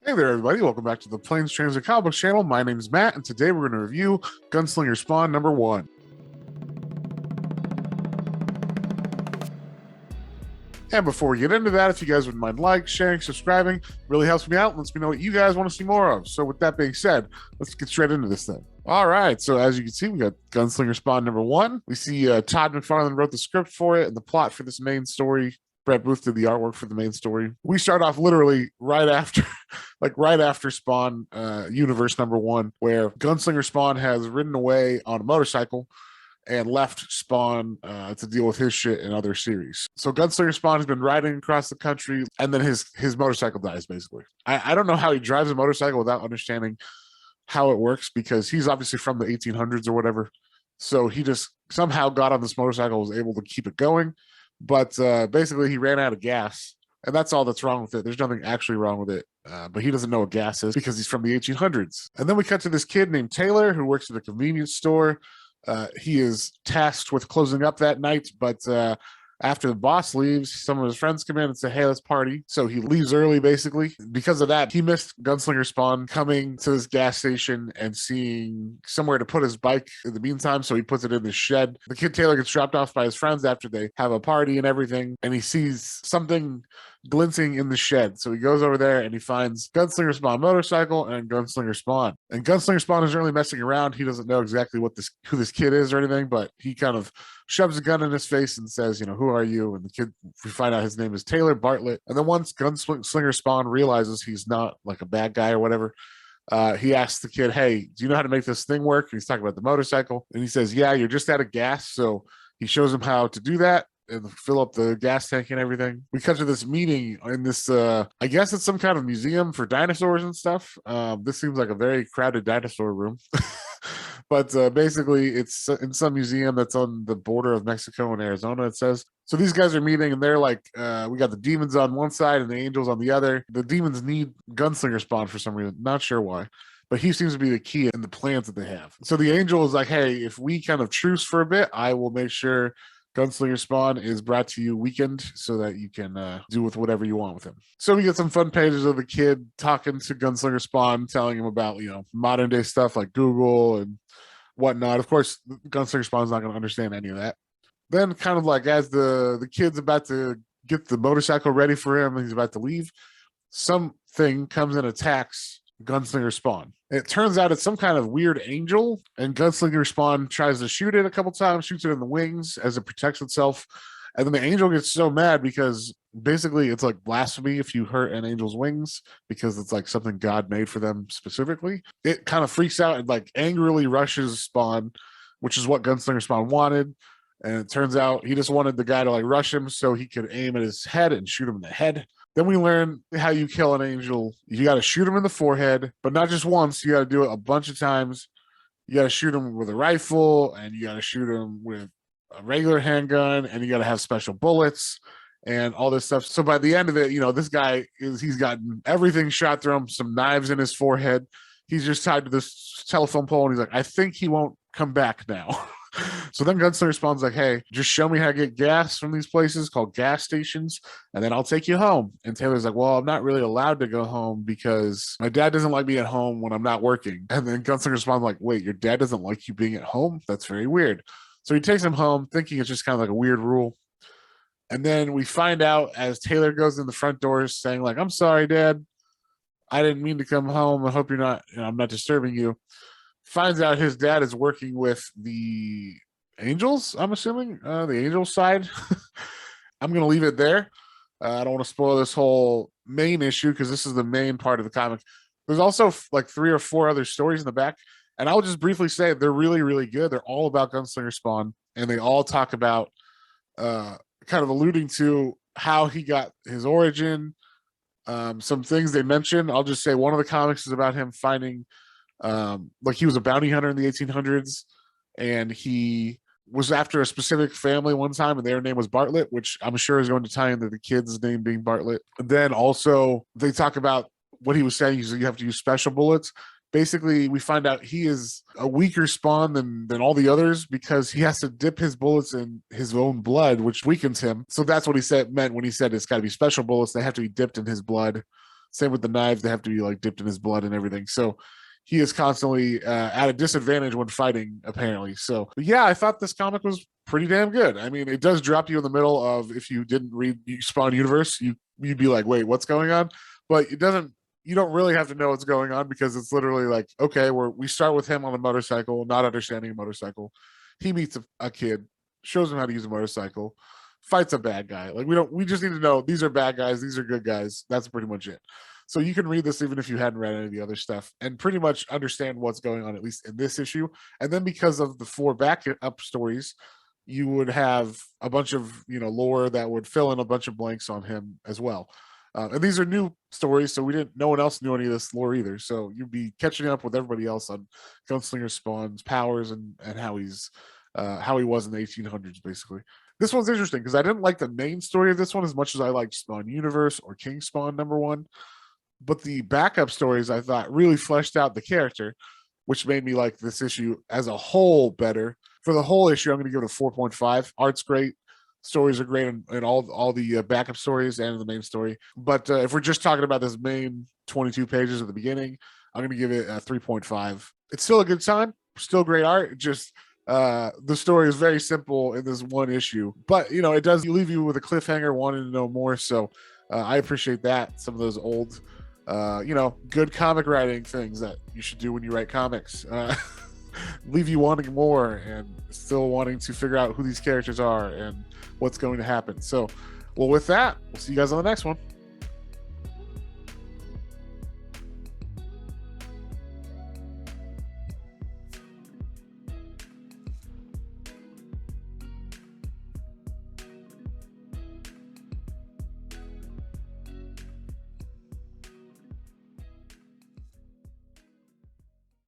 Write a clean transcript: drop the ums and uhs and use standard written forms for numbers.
Hey there, everybody. Welcome back to the Planes, Trains, and Comic Books channel. My name's Matt, and today we're going to review Gunslinger Spawn number 1. And before we get into that, if you guys wouldn't mind sharing, subscribing, really helps me out and lets me know what you guys want to see more of. So with that being said, let's get straight into this thing. All right, so as you can see, we got Gunslinger Spawn number 1. We see Todd McFarlane wrote the script for it and the plot for this main story. Brett Booth did the artwork for the main story. We start off literally right after, right after Spawn universe number 1, where Gunslinger Spawn has ridden away on a motorcycle and left Spawn to deal with his shit in other series. So Gunslinger Spawn has been riding across the country, and then his motorcycle dies, basically. I don't know how he drives a motorcycle without understanding how it works, because he's obviously from the 1800s or whatever. So he just somehow got on this motorcycle, was able to keep it going. But basically, he ran out of gas, and that's all that's wrong with it. There's nothing actually wrong with it, but he doesn't know what gas is because he's from the 1800s. And then we cut to this kid named Taylor who works at a convenience store. He is tasked with closing up that night, but after the boss leaves, some of his friends come in and say, hey, let's party. So he leaves early, basically. Because of that, he missed Gunslinger Spawn coming to this gas station and seeing somewhere to put his bike in the meantime, so he puts it in the shed. The kid Taylor gets dropped off by his friends after they have a party and everything, and he sees something glinting in the shed. So he goes over there and he finds Gunslinger Spawn motorcycle and Gunslinger Spawn. And Gunslinger Spawn isn't really messing around. He doesn't know exactly who this kid is or anything, but he kind of shoves a gun in his face and says, who are you? And the kid, we find out his name is Taylor Bartlett. And then once Gunslinger Spawn realizes he's not like a bad guy or whatever, he asks the kid, hey, do you know how to make this thing work? And he's talking about the motorcycle. And he says, yeah, you're just out of gas. So he shows him how to do that and fill up the gas tank and everything. We come to this meeting in this, I guess it's some kind of museum for dinosaurs and stuff. This seems like a very crowded dinosaur room. But basically, it's in some museum that's on the border of Mexico and Arizona, it says. So these guys are meeting, and they're like, we got the demons on one side and the angels on the other. The demons need Gunslinger Spawn for some reason. Not sure why. But he seems to be the key in the plans that they have. So the angel is like, hey, if we kind of truce for a bit, I will make sure Gunslinger Spawn is brought to you weekend so that you can do with whatever you want with him. So we get some fun pages of the kid talking to Gunslinger Spawn, telling him about, modern day stuff like Google and whatnot. Of course, Gunslinger Spawn's not going to understand any of that. Then kind of like as the kid's about to get the motorcycle ready for him and he's about to leave, something comes and attacks Gunslinger Spawn. It turns out it's some kind of weird angel, and Gunslinger Spawn tries to shoot it a couple times, shoots it in the wings as it protects itself. And then the angel gets so mad because basically it's like blasphemy if you hurt an angel's wings, because it's like something God made for them specifically. It kind of freaks out and like angrily rushes Spawn, which is what Gunslinger Spawn wanted. And it turns out he just wanted the guy to like rush him so he could aim at his head and shoot him in the head. Then we learn how you kill an angel. You got to shoot him in the forehead, but not just once. You got to do it a bunch of times. You got to shoot him with a rifle, and you got to shoot him with a regular handgun, and you got to have special bullets and all this stuff. So by the end of it, this guy he's gotten everything shot through him, some knives in his forehead. He's just tied to this telephone pole, and he's like, I think he won't come back now. So then Gunslinger Spawn's like, hey, just show me how to get gas from these places called gas stations, and then I'll take you home. And Taylor's like, well, I'm not really allowed to go home because my dad doesn't like me at home when I'm not working. And then Gunslinger Spawn's like, wait, your dad doesn't like you being at home? That's very weird. So he takes him home thinking it's just kind of like a weird rule. And then we find out as Taylor goes in the front doors saying like, I'm sorry, Dad. I didn't mean to come home. I hope you're not, I'm not disturbing you. Finds out his dad is working with the angels, I'm assuming, the angel side. I'm going to leave it there. I don't want to spoil this whole main issue because this is the main part of the comic. There's also like 3 or 4 other stories in the back, and I'll just briefly say they're really, really good. They're all about Gunslinger Spawn, and they all talk about kind of alluding to how he got his origin, some things they mention. I'll just say one of the comics is about him finding like he was a bounty hunter in the 1800s, and he was after a specific family one time, and their name was Bartlett, which I'm sure is going to tie into the kid's name being Bartlett. And then also they talk about what he was saying is you have to use special bullets. Basically, we find out he is a weaker Spawn than all the others because he has to dip his bullets in his own blood, which weakens him. So that's what he meant when he said it's got to be special bullets. They have to be dipped in his blood Same with the knives; they have to be like dipped in his blood and everything. So he is constantly at a disadvantage when fighting, apparently. So, but yeah, I thought this comic was pretty damn good. I mean, it does drop you in the middle of, if you didn't read Spawn Universe, you'd be like, wait, what's going on? But it doesn't. You don't really have to know what's going on, because it's literally like, okay, we start with him on a motorcycle, not understanding a motorcycle. He meets a kid, shows him how to use a motorcycle, fights a bad guy. Like, we just need to know these are bad guys, these are good guys. That's pretty much it. So you can read this even if you hadn't read any of the other stuff, and pretty much understand what's going on, at least in this issue. And then because of the 4 backup stories, you would have a bunch of lore that would fill in a bunch of blanks on him as well. And these are new stories, so no one else knew any of this lore either. So you'd be catching up with everybody else on Gunslinger Spawn's powers and how he was in the 1800s, basically. This one's interesting because I didn't like the main story of this one as much as I liked Spawn Universe or King Spawn #1. But the backup stories, I thought, really fleshed out the character, which made me like this issue as a whole better. For the whole issue, I'm going to give it a 4.5. Art's great. Stories are great in all the backup stories and the main story. But if we're just talking about this main 22 pages at the beginning, I'm going to give it a 3.5. It's still a good time. Still great art. Just the story is very simple in this one issue. But, it does leave you with a cliffhanger, wanting to know more. So I appreciate that. Some of those old good comic writing things that you should do when you write comics. Leave you wanting more and still wanting to figure out who these characters are and what's going to happen. So, well, with that, we'll see you guys on the next one.